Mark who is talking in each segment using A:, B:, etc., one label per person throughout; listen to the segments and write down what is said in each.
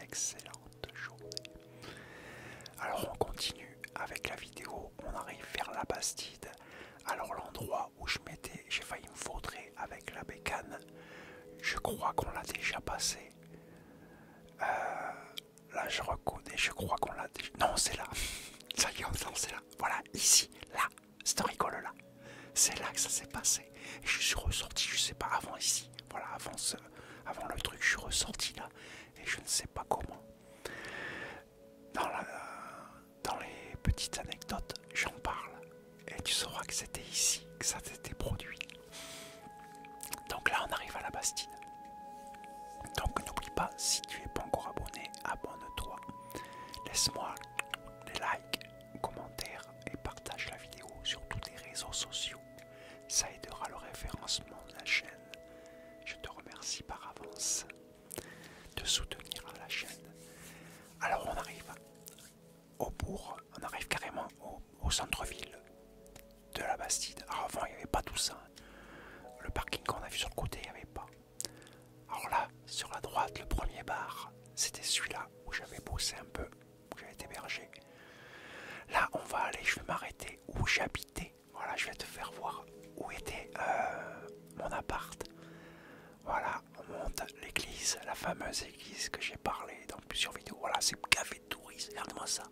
A: excellente journée. Alors on continue avec la vidéo, on arrive vers la Bastide. Alors l'endroit où j'ai failli me vautrer avec la bécane, je crois qu'on l'a déjà passé. Là je reconnais, je crois qu'on l'a déjà... Non, c'est là. Ça y est, non, c'est là. Voilà, ici, là, c'est rigolo là. C'est là que ça s'est passé. Et je suis ressorti, je sais pas, avant ici. Voilà, avant le truc, je suis ressorti là. Et je ne sais pas comment. Dans les petites anecdotes, j'en parle. Et tu sauras que c'était ici que ça s'était produit. Donc là, on arrive à la Bastide. Donc n'oublie pas, si tu n'es pas encore abonné, abonne-toi. Laisse-moi des likes, commentaires et partage la vidéo sur tous tes réseaux sociaux. Ça aidera le référencement de la chaîne. Je te remercie par avance de soutenir la chaîne. Alors on arrive au bourg, on arrive carrément au centre-ville de la Bastide. Alors avant il n'y avait pas tout ça. Le parking qu'on a vu sur le côté, il n'y avait pas. Alors là, sur la droite, le premier bar, c'était celui-là où j'avais bossé un peu, où j'avais été hébergé. Là, on va aller, je vais m'arrêter où j'habitais. Voilà, je vais te faire voir où était mon appart. Voilà, on monte l'église, la fameuse église que j'ai parlé dans plusieurs vidéos. Voilà, c'est café de tourisme, regarde-moi ça.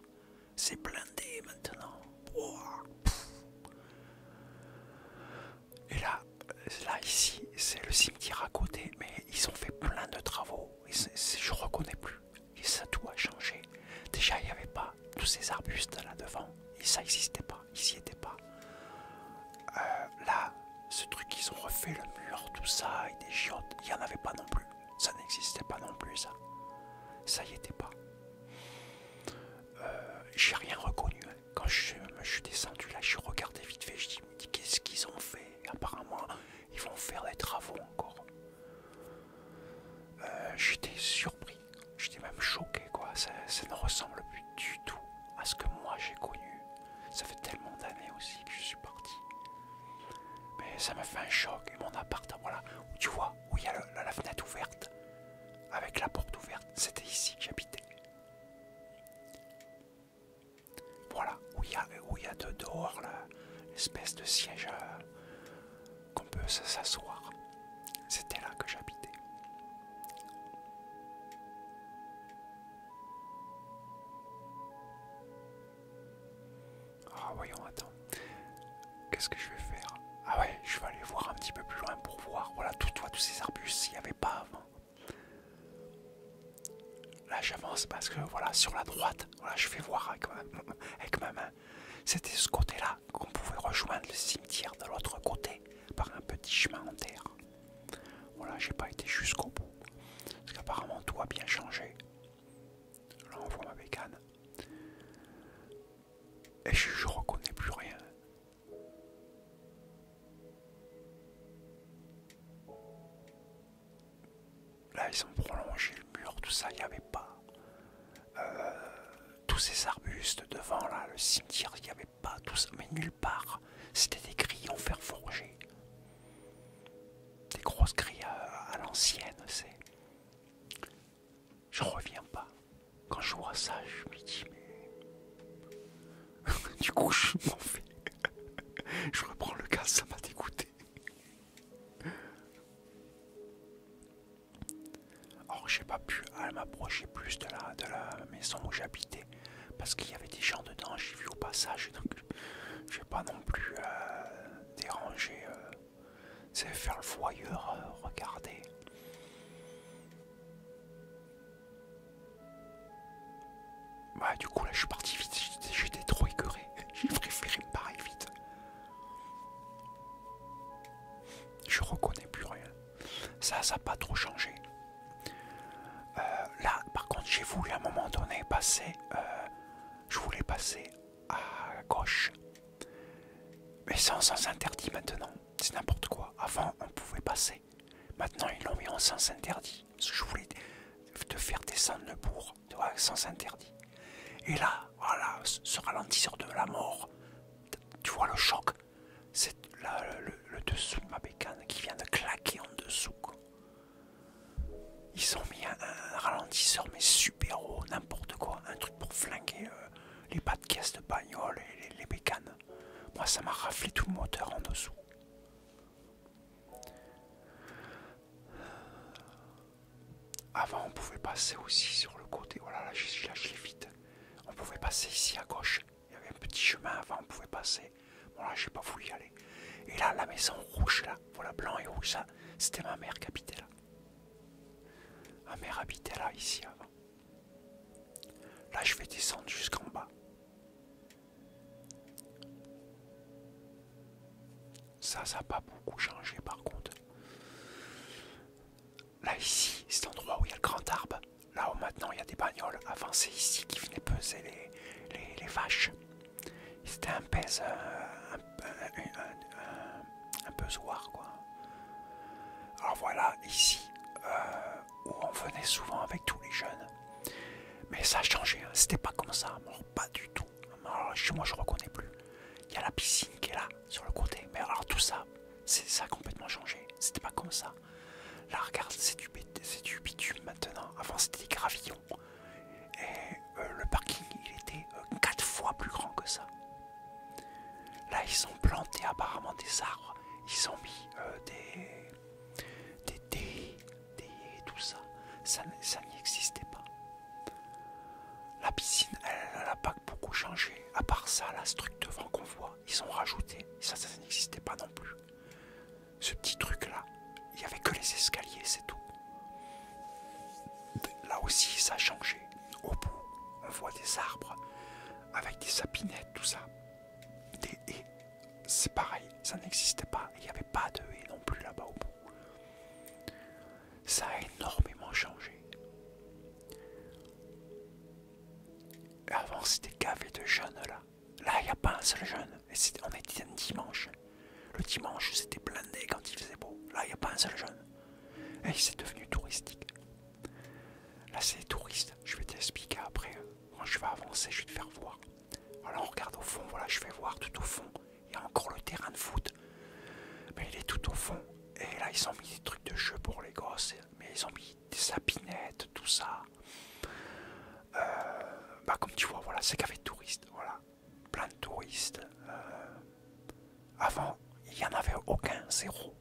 A: C'est blindé maintenant. Wow. Et là, ici, c'est le cimetière à côté, mais ils ont fait plein de travaux. Je reconnais plus. Et ça, tout a changé. Déjà, il n'y avait pas tous ces arbustes là devant. Et ça n'existait pas. Ils n'y étaient pas. Là, ce truc, ils ont refait le mur, tout ça, et des chiottes. Il n'y en avait pas non plus. Ça n'existait pas non plus, ça. Ça y était pas. J'ai rien reconnu. Hein. Quand je suis descendu là, je regardais vite fait. Je dis qu'est-ce qu'ils ont fait? Apparemment, ils vont faire des travaux encore. J'étais surpris. J'étais même choqué, quoi. Ça ne ressemble plus du tout à ce que moi j'ai connu. Ça fait tellement d'années aussi que je suis parti. Mais ça m'a fait un choc. Et mon appart, voilà, où tu vois, où il y a la fenêtre ouverte, avec la porte ouverte, c'était ici que j'habitais. Voilà, où il y a dehors l'espèce de siège qu'on peut s'asseoir. C'était là que j'habitais. Ah voyons, attends. Qu'est-ce que je vais faire? Ah ouais, je vais aller voir un petit peu plus loin pour voir. Voilà, tous ces arbustes, il n'y avait pas avant. Là j'avance parce que voilà, sur la droite, voilà, je vais voir avec ma main. C'était ce côté-là qu'on pouvait rejoindre le cimetière de l'autre côté par un petit chemin en terre. Voilà, j'ai pas été jusqu'au bout. Parce qu'apparemment tout a bien changé. Là on voit ma bécane. Et je reconnais plus rien. Là ils ont prolongé le mur, tout ça, il n'y avait pas. Tous ces arbustes devant là, le cimetière, il n'y avait pas tout ça, mais nulle part. C'était des grilles en fer forgé. Des grosses grilles à l'ancienne, c'est. Je reviens pas. Quand je vois ça, je me dis mais. Du coup, je m'en fais. Je reprends le gaz, ça m'a dégoûté. Alors, j'ai pas pu m'approcher plus de la maison où j'habitais. Parce qu'il y avait des gens dedans, j'ai vu au passage, donc je vais pas non plus déranger, c'est faire le voyeur, regarder. Ouais, du coup là je suis parti vite, j'étais trop écœuré, j'ai préféré me barrer vite. Je reconnais plus rien, ça n'a pas trop changé. Là par contre j'ai voulu à un moment donné passer, je voulais passer à gauche. Mais c'est en sens interdit maintenant, c'est n'importe quoi. Avant on pouvait passer, maintenant ils l'ont mis en sens interdit. Parce que je voulais te faire descendre le bourg, tu vois, sens interdit. Et là, voilà, ce ralentisseur de la mort, tu vois le choc, c'est le dessous de ma bécane qui vient de claquer en dessous. Ils ont mis un ralentisseur, mais super haut, n'importe quoi. Un truc pour flinguer les pas de caisse de bagnole et les bécanes. Moi, ça m'a raflé tout le moteur en dessous. Avant, on pouvait passer aussi sur le côté. Voilà, là, je l'ai vite. On pouvait passer ici à gauche. Il y avait un petit chemin avant, on pouvait passer. Bon, là, j'ai pas voulu y aller. Et là, la maison rouge, là, voilà, blanc et rouge, ça, c'était ma mère qui habitait là. Ma mère habitait là, ici, avant. Là, je vais descendre jusqu'en bas. Ça n'a pas beaucoup changé, par contre. Là, ici, c'est l'endroit où il y a le grand arbre. Là où maintenant il y a des bagnoles. Avant, c'est ici qui venaient peser les vaches. C'était un pèse, un pesoir, quoi. Alors voilà, ici, où on venait souvent avec tous les jeunes. Mais ça a changé, hein. C'était pas comme ça, alors pas du tout. Alors chez moi, je reconnais plus. Il y a la piscine qui est là, sur le côté. Mais alors tout ça, ça a complètement changé. C'était pas comme ça. Là, regarde, c'est du bitume maintenant. Avant, c'était des gravillons. Et le parking, il était 4 fois plus grand que ça. Là, ils ont planté apparemment des arbres. Ils ont mis des tout ça. Ça n'y existait pas. La piscine, elle n'a pas beaucoup changé. À part ça, là, ce truc devant qu'on voit, ils ont rajouté. Ça n'existait pas non plus. Ce petit truc-là, il n'y avait que les escaliers, c'est tout. Là aussi, ça a changé. Au bout, on voit des arbres avec des sapinettes, tout ça. Des haies, c'est pareil, ça n'existait pas. Il n'y avait pas de haies non plus là-bas au bout. Ça a énormément changé. Avant, c'était gavé de jeunes là. Là, il n'y a pas un seul jeune. Et on était un dimanche. Le dimanche, c'était blindé quand il faisait beau. Là, il n'y a pas un seul jeune. Et c'est devenu touristique. Là, c'est les touristes. Je vais t'expliquer après. Quand je vais avancer, je vais te faire voir. Voilà, on regarde au fond. Voilà, je vais voir tout au fond. Il y a encore le terrain de foot. Mais il est tout au fond. Et là, ils ont mis des trucs de jeu pour les gosses. Mais ils ont mis des sapinettes, tout ça. Comme tu vois, voilà, c'est qu'avec touristes. Voilà. Plein de touristes. Avant, il n'y en avait aucun, zéro.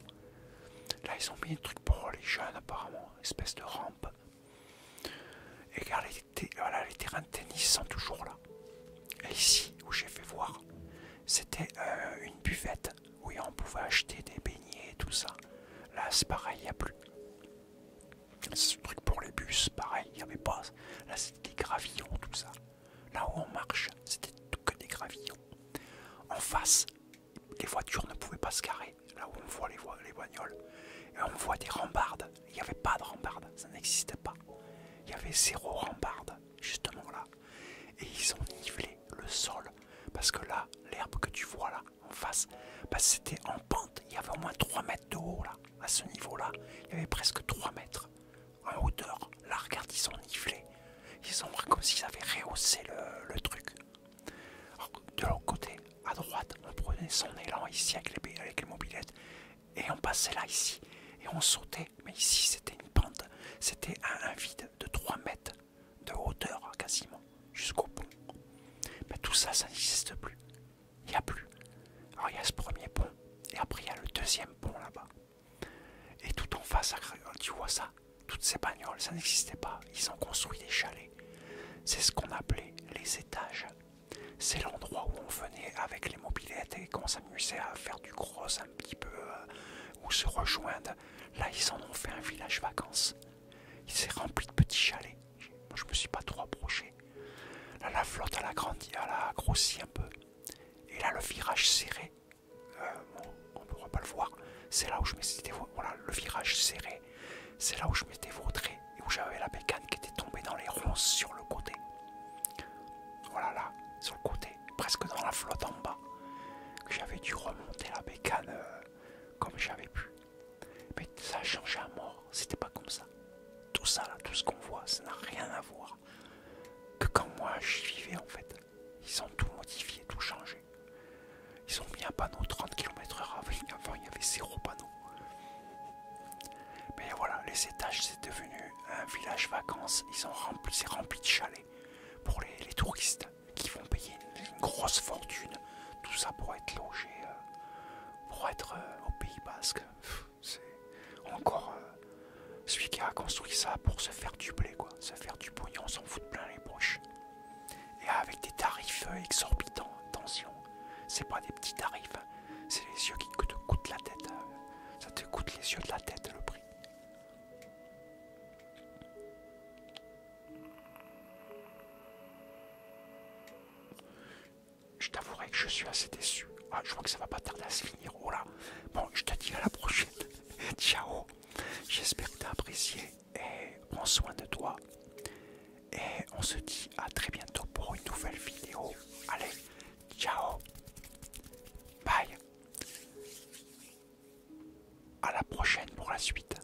A: Là, ils ont mis des trucs pour les jeunes, apparemment. Une espèce de rampe. Et regarde, les terrains de tennis sont toujours là. Et ici, où j'ai fait voir, c'était une buvette où on pouvait acheter des beignets et tout ça. Là, c'est pareil, il n'y a plus. Ce truc pour les bus, pareil, il n'y avait pas. Là, c'était des gravillons, tout ça. Là où on marche, c'était tout que des gravillons. En face, les voitures ne pouvaient pas se garer. Là où on voit les bagnoles. Et on voit des rambardes. Il n'y avait pas de rambardes, ça n'existait pas. Il y avait 0 rambarde, justement là. Et ils ont nivelé le sol. Parce que là, l'herbe que tu vois là, en face, c'était en pente. Il y avait au moins 3 mètres de haut là. À ce niveau-là, il y avait presque 3 mètres en hauteur. Là, regarde, ils ont nivelé. Ils ont comme s'ils avaient rehaussé le truc. Alors, de l'autre côté, à droite, on prenait son élan ici avec les mobylettes. Et on passait là, ici. Et on sautait. Mais ici, c'était une pente. C'était un vide de 3 mètres de hauteur, quasiment, jusqu'au pont. Mais tout ça, ça n'existe plus. Il n'y a plus. Alors, il y a ce premier pont. Et après, il y a le deuxième pont là-bas. Et tout en face, tu vois ça? Toutes ces bagnoles, ça n'existait pas. Ils ont construit des chalets. C'est ce qu'on appelait les étages. C'est l'endroit où on venait avec les mobylettes et qu'on s'amusait à faire du cross un petit peu, ou se rejoindre. Là, ils en ont fait un village vacances. Il s'est rempli de petits chalets. Moi, je me suis pas trop approché. Là, la flotte, elle a grandi, elle a grossi un peu. Et là, le virage serré, on ne pourra pas le voir. C'est là où je m'étais, voilà, le virage serré. C'est là où je m'étais vautré et où j'avais la bécane qui était tombée dans les ronces sur le côté. Voilà, là, sur le côté, presque dans la flotte en bas. Que j'avais dû remonter la bécane comme j'avais pu. Mais ça a changé à mort, c'était pas comme ça. Tout ça là, tout ce qu'on voit, ça n'a rien à voir que quand moi j'y vivais en fait. Ils ont tout modifié, tout changé. Ils ont mis un panneau 30 km/h avant il y avait 0 panneau. Mais voilà, les étages c'est devenu c'est rempli de chalets pour les touristes qui vont payer une grosse fortune. Tout ça pour être logé, pour être au Pays Basque. C'est encore celui qui a construit ça pour se faire du blé, quoi. Se faire du pognon, s'en fout plein les poches. Et avec des tarifs exorbitants, attention. C'est pas des petits tarifs, hein. C'est les yeux qui te coûtent la tête. Ça te coûte les yeux de la tête, le prix. Je t'avouerai que je suis assez déçu. Ah, je vois que ça va pas tarder à se finir. Oh là. Bon, je te dis à la prochaine. Ciao. J'espère que t'as apprécié. Et prends soin de toi. Et on se dit à très bientôt pour une nouvelle vidéo. Allez, ciao. Bye. À la prochaine pour la suite.